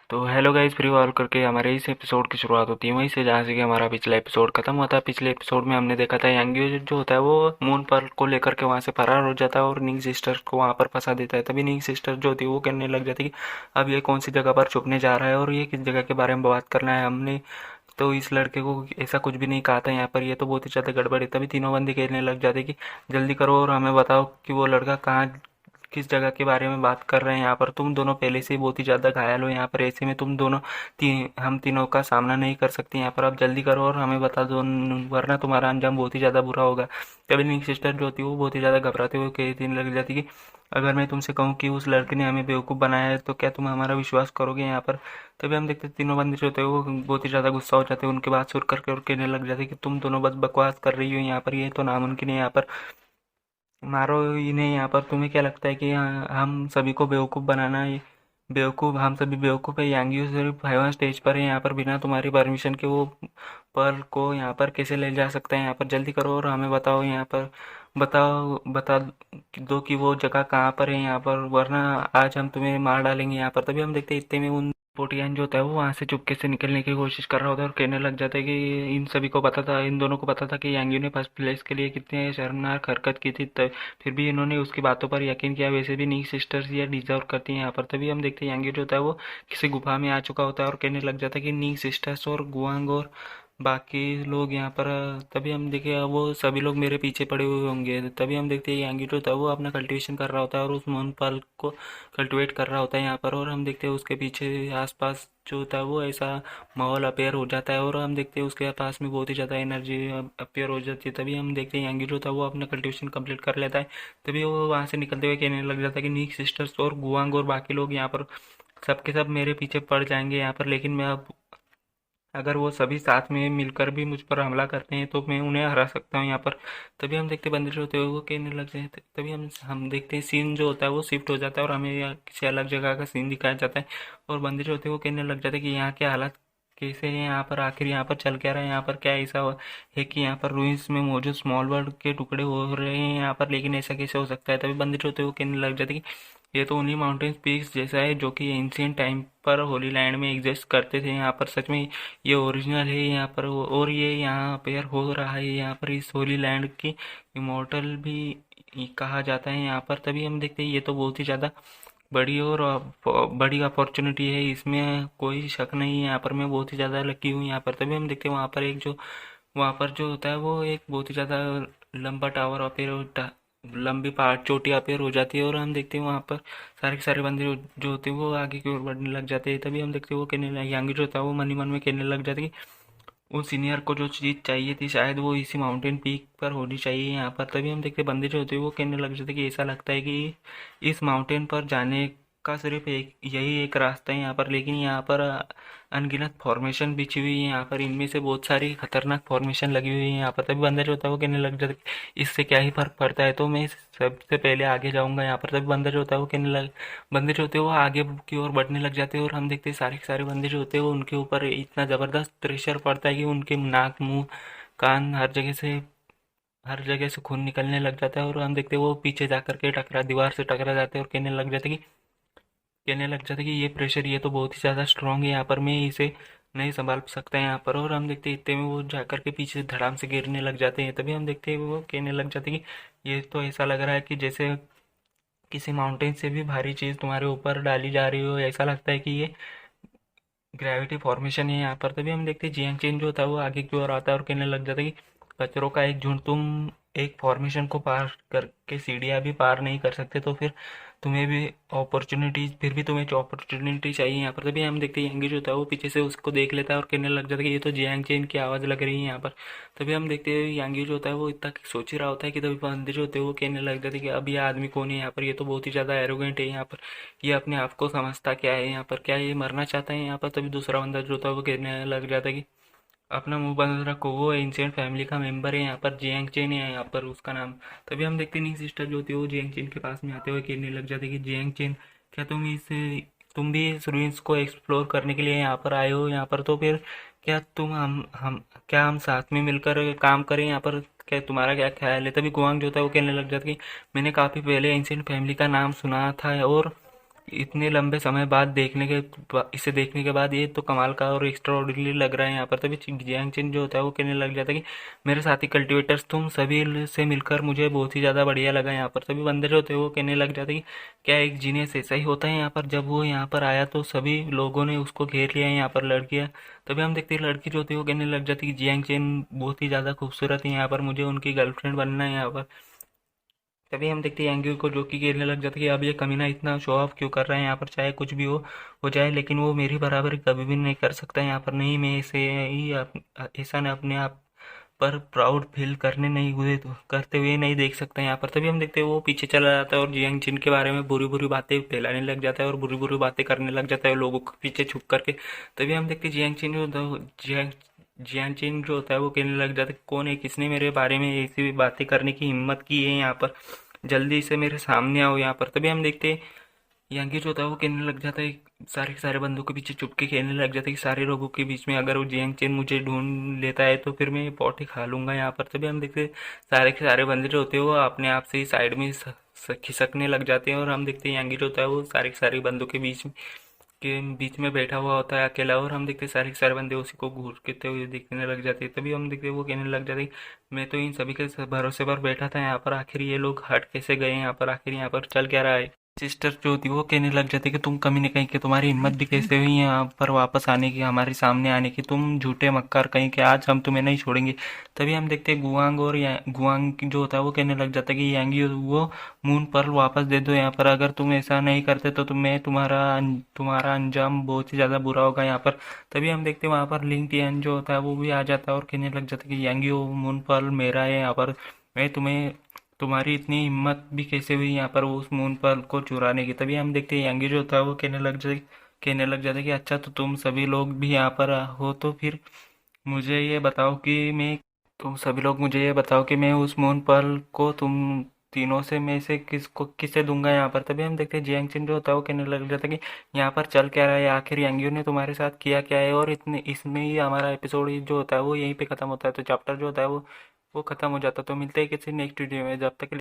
तो hello guys, free wall करके हमारे इस एपिसोड की शुरुआत होती है वहीं से जहाँ से कि हमारा पिछला एपिसोड खत्म हुआ था। पिछले एपिसोड में हमने देखा था यांग्यो जो होता है वो मून पर को लेकर के वहाँ से फरार हो जाता है और निंग सिस्टर को वहाँ पर फंसा देता है। तभी निंग सिस्टर जो होती है वो कहने लग जाती है कि अब ये कौन सी जगह पर छुपने जा रहा है और ये किस जगह के बारे में बात करना है हमने। तो इस लड़के को ऐसा कुछ भी नहीं कहा था यहाँ पर, ये तो बहुत ही ज़्यादा गड़बड़ है। तभी तीनों बंदे कहने लग जाते कि जल्दी करो और हमें बताओ कि वो लड़का कहाँ किस जगह के बारे में बात कर रहे हैं। यहाँ पर तुम दोनों पहले से ही बहुत ही ज़्यादा घायल हो यहाँ पर, ऐसे में तुम दोनों हम तीनों का सामना नहीं कर सकते यहाँ पर। अब जल्दी करो और हमें बता दो, वरना तुम्हारा अंजाम बहुत ही ज़्यादा बुरा होगा। तभी निक सिस्टर जो होती है वो बहुत ही ज़्यादा घबराते हुए कहने लग जाती कि अगर मैं तुमसे कहूँ कि उस लड़के ने हमें बेवकूफ़ बनाया है तो क्या तुम हमारा विश्वास करोगे यहाँ पर। तभी हम देखते हैं तीनों बंदे जो होते हैं वो बहुत ही ज़्यादा गुस्सा हो जाते हैं उनकी बात सुन करके और कहने लग जाते हैं कि तुम दोनों बस बकवास कर रही हो यहाँ पर, ये तो नामुमकिन है यहाँ पर, मारो इन्हें यहाँ पर। तुम्हें क्या लगता है कि हम सभी को बेवकूफ़ बनाना है? बेवकूफ़ हम सभी बेवकूफ़ है। यांगियो सिर्फ 5वां स्टेज पर है यहाँ पर, बिना तुम्हारी परमिशन के वो पर्ल को यहाँ पर कैसे ले जा सकता है यहाँ पर। जल्दी करो और हमें बताओ यहाँ पर, बता दो कि वो जगह कहाँ पर है यहाँ पर, वरना आज हम तुम्हें मार डालेंगे यहाँ पर। तभी हम देखते हैं इतने में उन पोटियान जो होता है वो वहाँ से चुपके से निकलने की कोशिश कर रहा होता है और कहने लग जाता है कि इन सभी को पता था, इन दोनों को पता था कि यांग्यू ने फर्स्ट प्लेस के लिए कितने शर्मनाक हरकत की थी, फिर भी इन्होंने उसकी बातों पर यकीन किया। वैसे भी नी सिस्टर्स ये डिजर्व करती हैं यहाँ पर। तभी हम देखते हैं यांग्यू जो होता है वो किसी गुफा में आ चुका होता है और कहने लग जाता है कि नी सिस्टर्स और गुआंग और बाकी लोग यहाँ पर, तभी हम देखे वो सभी लोग मेरे पीछे पड़े हुए होंगे। तभी हम देखते हैं यांगी जो होता है वो अपना कल्टीवेशन कर रहा होता है और उस मोनपाल को कल्टीवेट कर रहा होता है यहाँ पर। और हम देखते हैं उसके पीछे आसपास जो होता है वो ऐसा माहौल अपेयर हो जाता है और हम देखते हैं उसके पास में बहुत ही ज़्यादा एनर्जी अपेयर हो जाती है। तभी हम देखते हैं यांगी जो होता है वो अपना कल्टीवेशन कंप्लीट कर लेता है। तभी वो वहाँ से निकलते हुए कहने लग जाता है कि नीक सिस्टर्स और गुआंग और बाकी लोग यहाँ पर सबके सब मेरे पीछे पड़ जाएंगे यहाँ पर, लेकिन मैं अब अगर वो सभी साथ में मिलकर भी मुझ पर हमला करते हैं तो मैं उन्हें हरा सकता हूँ यहाँ पर। तभी हम देखते हैं बंदर होते हुए वो कहने लग जाते हैं। तभी हम देखते हैं सीन जो होता है वो शिफ्ट हो जाता है और हमें यहाँ किसी अलग जगह का सीन दिखाया जाता है। और बंदर होते हुए वो कहने लग जाते हैं कि यहाँ के हालात कैसे हैं यहाँ पर, आखिर यहाँ पर चल क्या रहा है यहाँ पर, क्या ऐसा है कि यहाँ पर रूइंस में मौजूद स्मॉल वर्ल्ड के टुकड़े हो रहे हैं यहाँ पर, लेकिन ऐसा कैसे हो सकता है। तभी बंदर होते हुए कहने लग जाते हैं कि ये तो उन्हीं माउंटेन पीक्स जैसा है जो कि एंशियंट टाइम पर होली लैंड में एग्जिस्ट करते थे यहाँ पर। सच में ये ओरिजिनल है यहाँ पर और ये यहाँ अपेयर हो रहा है यहाँ पर, इस होली लैंड की इमोर्टल भी कहा जाता है यहाँ पर। तभी हम देखते हैं ये तो बहुत ही ज़्यादा बड़ी और बड़ी अपॉर्चुनिटी है, इसमें कोई शक नहीं है यहाँ पर, मैं बहुत ही ज़्यादा लकी हूँ यहाँ पर। तभी हम देखते हैं वहाँ पर जो होता है वो एक बहुत ही ज़्यादा लंबा टावर अपेयर होता, लंबी पहाड़ चोटी अपेयर हो जाती है और हम देखते हैं वहाँ पर सारे के सारे बंदे जो होते हैं वो आगे की ओर बढ़ने लग जाते हैं। तभी हम देखते हैं वो कहने लग, यांगी जो होता है वो मन ही मन में कहने लग जाते हैं कि उन सीनियर को जो चीज़ चाहिए थी शायद वो इसी माउंटेन पीक पर होनी चाहिए यहाँ पर। तभी हम देखते हैं बंदे जो होते हैं वो कहने लग जाते हैं कि ऐसा लगता है कि इस माउंटेन पर जाने का सिर्फ यही एक रास्ता है यहाँ पर, लेकिन यहाँ पर अनगिनत फॉर्मेशन बिछी हुई है यहाँ पर, इनमें से बहुत सारी खतरनाक फॉर्मेशन लगी हुई है यहाँ पर। तभी बंदर जो होता है वो कहने लग जाता है इससे क्या ही फर्क पड़ता है, तो मैं सबसे पहले आगे जाऊंगा यहाँ पर। तभी बंदर जो होता है वो कहने लग बंदे जो होते हैं वो आगे की ओर बढ़ने लग जाते हैं और हम देखते हैं सारे के सारे बंदे जो होते हैं वो उनके ऊपर इतना ज़बरदस्त प्रेशर पड़ता है कि उनके नाक मुंह कान हर जगह से खून निकलने लग जाता है। और हम देखते हैं वो पीछे जा करके टकरा दीवार से टकरा जाते हैं और कहने लग जाते कि ये प्रेशर ये तो बहुत ही ज़्यादा स्ट्रांग है यहाँ पर, मैं इसे नहीं संभाल सकता यहाँ पर। और हम देखते हैं इतने में वो जाकर के पीछे धड़ाम से गिरने लग जाते हैं। तभी हम देखते हैं वो कहने लग जाते कि ये तो ऐसा लग रहा है कि जैसे किसी माउंटेन से भी भारी चीज़ तुम्हारे ऊपर डाली जा रही हो, ऐसा लगता है कि ये ग्रेविटी फॉर्मेशन है यहाँ पर। तभी हम देखते हैं जियांग चेन जो होता है वो आगे की ओर आता है और कहने लग जाता है कि कचरों का एक झुंड, तुम एक फॉर्मेशन को पार करके सीढ़ियाँ भी पार नहीं कर सकते, तो फिर भी तुम्हें जो अपॉर्चुनिटी चाहिए यहाँ पर। तभी हम देखते हैं यंगी जो होता है वो पीछे से उसको देख लेता है और कहने लग जाता है कि ये तो जियांग चेन की आवाज़ लग रही है यहाँ पर। तभी हम देखते हैं यांगी जो होता है वो इतना सोच ही रहा होता है कि तभी बंदे जो होते हैं वो कहने लग जाते हैं कि अब ये आदमी कौन है यहाँ पर, ये तो बहुत ही ज़्यादा एरोगेंट है यहाँ पर, ये अपने आप को समझता क्या है यहाँ पर, क्या ये मरना चाहता है यहाँ पर। तभी दूसरा बंदा जो होता है वो कहने लग जाता है कि अपना मुंह बंद रखो, वो एंशियंट फैमिली का मेंबर है यहाँ पर, जियांग चेन है यहाँ पर उसका नाम। तभी हम देखते नहीं सिस्टर जो होती है वो जियांग चेन के पास में आते हुए कहने लग जाते कि जियांग चेन क्या तुम भी इस रूइंस को एक्सप्लोर करने के लिए यहाँ पर आए हो यहाँ पर, तो फिर क्या तुम हम साथ में मिलकर काम करें यहाँ पर, क्या तुम्हारा क्या ख्याल है। तभी गुआंग जो होता है वो कहने लग जाता कि मैंने काफ़ी पहले एंशियंट फैमिली का नाम सुना था और इतने लंबे समय बाद इसे देखने के बाद ये तो कमाल का और एक्स्ट्रा ऑर्डिनरी लग रहा है यहाँ पर। तभी जियांग चिन जो होता है वो कहने लग जाता है कि मेरे साथी कल्टिवेटर्स, तुम सभी से मिलकर मुझे बहुत ही ज़्यादा बढ़िया लगा यहाँ पर। तभी बंदर जो होते हैं वो कहने लग जाते हैं कि क्या एक जीनियस ऐसा ही होता है यहाँ पर। जब वो यहाँ पर आया तो सभी लोगों ने उसको घेर लिया है यहाँ पर, लड़कियाँ। तभी हम देखते हैं लड़की जो होती है वो कहने लग जाती है कि जियांग चेन बहुत ही ज़्यादा खूबसूरत है यहाँ पर, मुझे उनकी गर्लफ्रेंड बनना है यहाँ पर। तभी हम देखते हैं यांग्यो को, जो कि खेलने लग जाता है कि अब ये कमीना इतना शो ऑफ क्यों कर रहा है यहाँ पर, चाहे कुछ भी हो जाए, लेकिन वो मेरी बराबरी कभी भी नहीं कर सकता यहाँ पर। नहीं, मैं इसे ही ऐसा न अपने आप पर प्राउड फील करने नहीं हुए तो करते हुए नहीं देख सकता यहाँ पर। तभी हम देखते हैं वो पीछे चला जाता है और जियांग चिन के बारे में बुरी बुरी बातें फैलाने लग जाता है और बुरी बुरी बातें करने लग जाता है लोगों के पीछे छुप करके। तभी हम देखते हैं जियांग चिन जो होता है जियांग चिन जो होता है वो कहने लग जाता है कौन है, किसने मेरे बारे में ऐसी बातें करने की हिम्मत की है यहाँ पर, जल्दी से मेरे सामने आओ यहाँ पर। तभी हम देखते हैं यांगी जो होता है वो कहने लग जाता है, सारे के सारे बंदों के पीछे चुपके खेलने लग जाता है कि सारे लोगों के बीच में अगर वो जियांग चेन मुझे ढूंढ लेता है तो फिर मैं पॉटी खा लूंगा यहाँ पर। तभी हम देखते हैं सारे के सारे बंदे जो होते हैं वो अपने आप से ही साइड में खिसकने लग जाते हैं और हम देखते हैं यांगी जो होता है वो सारे के सारे बंदों के बीच में बैठा हुआ होता है अकेला, और हम देखते हैं सारे के सारे बंदे उसी को घूरते हुए दिखने लग जाते हैं। तभी हम देखते हैं वो कहने लग जाते हैं मैं तो इन सभी के भरोसे पर बैठा था यहाँ पर, आखिर ये लोग हट कैसे गए यहाँ पर, आखिर यहाँ पर चल क्या रहा है। सिस्टर जो थी वो कहने लग जाती कि तुम कमी नहीं कहीं के, तुम्हारी हिम्मत भी कैसे हुई यहाँ पर वापस आने की, हमारे सामने आने की, तुम झूठे मक्कार कहीं के, आज हम तुम्हें नहीं छोड़ेंगे। तभी हम देखते हैं गुआंग गुआंग जो होता है वो कहने लग जाता है कि यांगी वो मून पर्ल वापस दे दो यहाँ पर, अगर तुम ऐसा नहीं करते तो तुम्हें तुम्हारा अंजाम बहुत ही ज़्यादा बुरा होगा यहाँ पर। तभी हम देखते हैं वहाँ पर लिंग टियन जो होता है वो भी आ जाता है और कहने लग जाता है कि यांगी वो मून पर्ल मेरा है यहाँ पर, मैं तुम्हें तुम्हारी इतनी हिम्मत भी कैसे हुई यहाँ पर उस मून पर्ल को चुराने की। तभी हम देखते हैं यांगी जो होता है वो कहने लग जाते कि अच्छा तो तुम सभी लोग भी यहाँ पर हो तो फिर मुझे ये बताओ कि मैं तुम सभी लोग मुझे ये बताओ कि मैं उस मून पर्ल को तुम तीनों से में से किसे दूंगा यहाँ पर। तभी हम देखते हैं जियांग चिन जो होता है वो कहने लग जाता है कि यहाँ पर चल क्या रहा है, आखिर यांगियो ने तुम्हारे साथ किया क्या है। और इतने इसमें ही हमारा एपिसोड जो होता है वो यहीं पे खत्म होता है, तो चैप्टर जो होता है वो खत्म हो जाता है। तो मिलते हैं किसी नेक्स्ट वीडियो में, जब तक के लिए